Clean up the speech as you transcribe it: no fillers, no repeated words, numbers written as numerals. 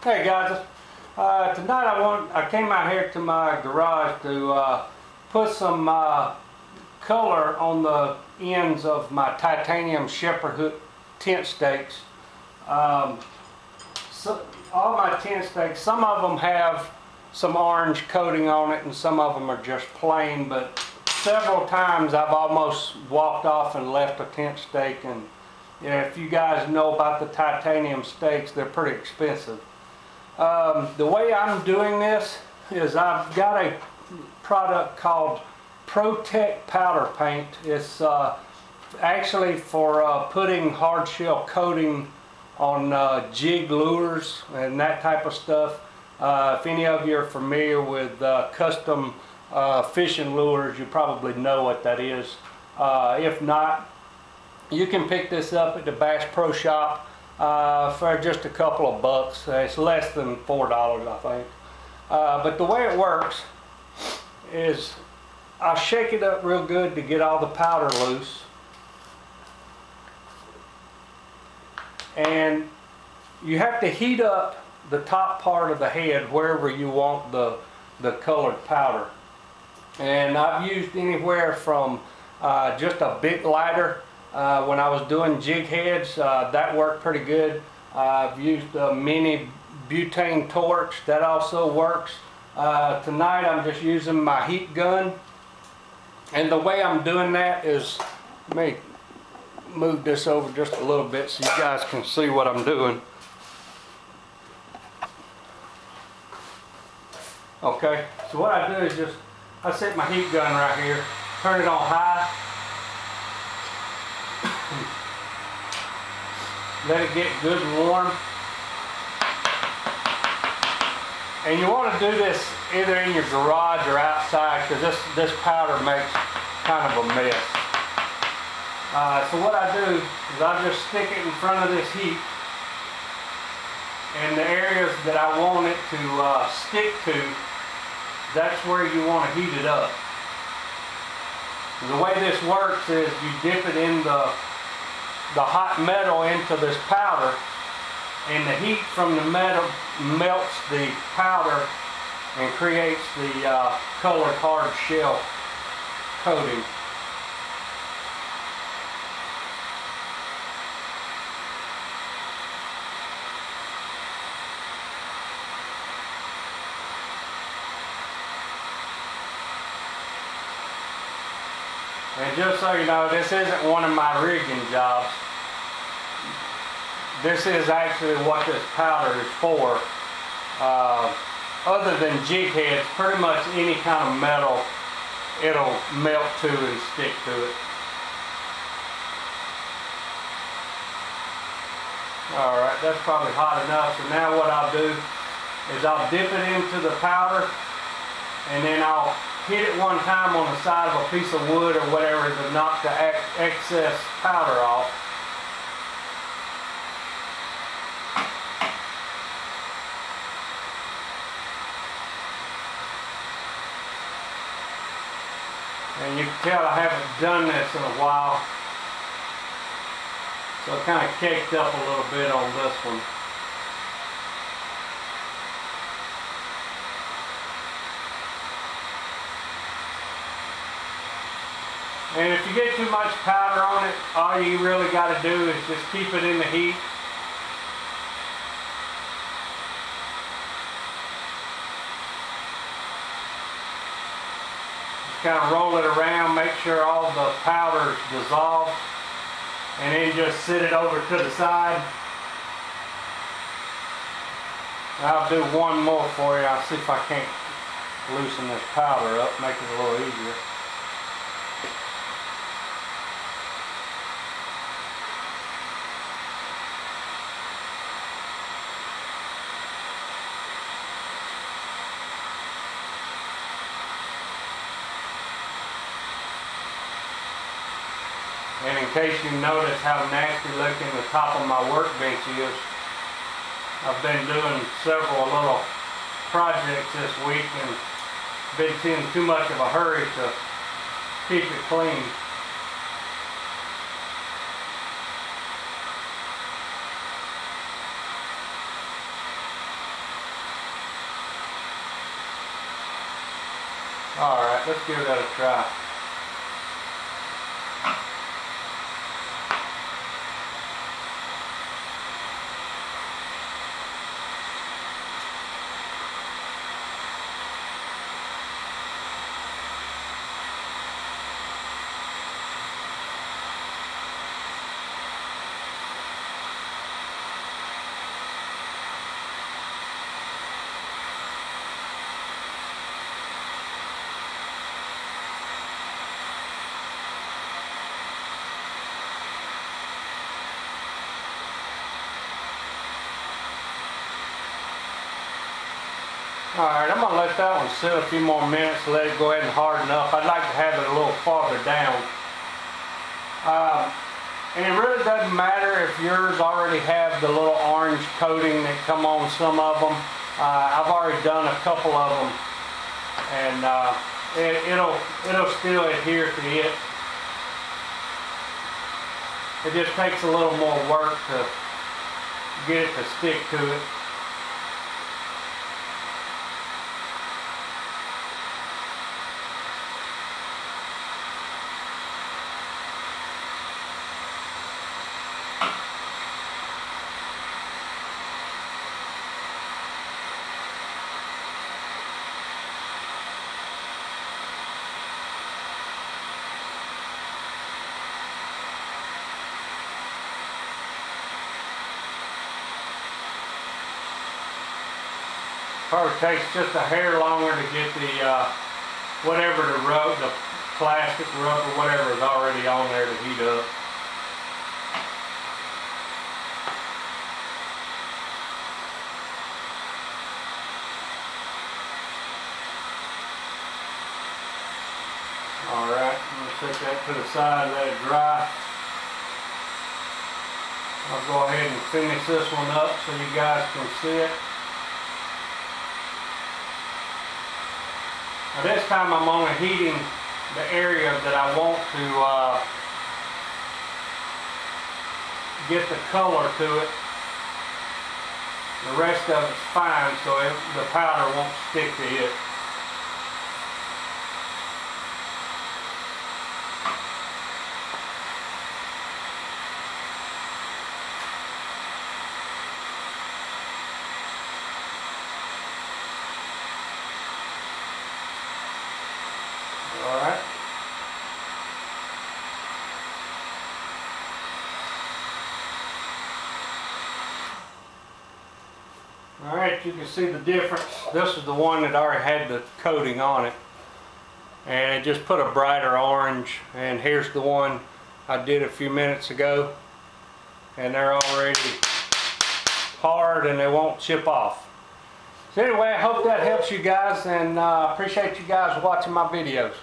Hey guys, tonight I came out here to my garage to put some color on the ends of my Titanium Shepard Hook tent stakes. So all my tent stakes, some of them have some orange coating on it and some of them are just plain, but several times I've almost walked off and left a tent stake, and if you guys know about the titanium stakes, they're pretty expensive. The way I'm doing this is I've got a product called Protect powder paint. It's actually for putting hard shell coating on jig lures and that type of stuff. If any of you are familiar with custom fishing lures, you probably know what that is. If not, you can pick this up at the Bass Pro Shop for just a couple of bucks. It's less than $4, I think. But the way it works is I shake it up real good to get all the powder loose, and you have to heat up the top part of the head wherever you want the colored powder. And I've used anywhere from just a bit lighter. When I was doing jig heads, that worked pretty good. I've used a mini butane torch, that also works. Tonight I'm just using my heat gun, and the way I'm doing that is, let me move this over just a little bit so you guys can see what I'm doing. Okay, so what I do is just, I set my heat gun right here, turn it on high, let it get good and warm. And you want to do this either in your garage or outside, because this powder makes kind of a mess. So what I do is I just stick it in front of this heat, and the areas that I want it to stick to, that's where you want to heat it up. The way this works is you dip it in the hot metal into this powder, and the heat from the metal melts the powder and creates the colored hard shell coating. And just so you know, this isn't one of my rigging jobs. This is actually what this powder is for. Other than jig heads, pretty much any kind of metal, it'll melt to and stick to it. Alright, that's probably hot enough. So now what I'll do is I'll dip it into the powder, and then I'll hit it one time on the side of a piece of wood or whatever to knock the excess powder off. And you can tell I haven't done this in a while, so it kind of caked up a little bit on this one. And if you get too much powder on it, all you really got to do is just keep it in the heat. Just kind of roll it around, make sure all the powder is dissolved, and then just sit it over to the side. I'll do one more for you. I'll see if I can't loosen this powder up, make it a little easier. And in case you notice how nasty looking the top of my workbench is, I've been doing several little projects this week and been in too much of a hurry to keep it clean. Alright, let's give that a try. Alright, I'm going to let that one sit a few more minutes, let it go ahead and harden up. I'd like to have it a little farther down. And it really doesn't matter if yours already have the little orange coating that come on some of them. I've already done a couple of them, and it'll still adhere to it. It just takes a little more work to get it to stick to it. Probably takes just a hair longer to get the whatever the plastic rub or whatever is already on there to heat up. Alright, I'm going to set that to the side, let it dry. I'll go ahead and finish this one up so you guys can see it. Now this time I'm only heating the area that I want to get the color to it. The rest of it's fine, so the powder won't stick to it. Alright. Alright, you can see the difference. This is the one that already had the coating on it. And it just put a brighter orange. And here's the one I did a few minutes ago. And they're already hard and they won't chip off. So anyway, I hope that helps you guys, and appreciate you guys watching my videos.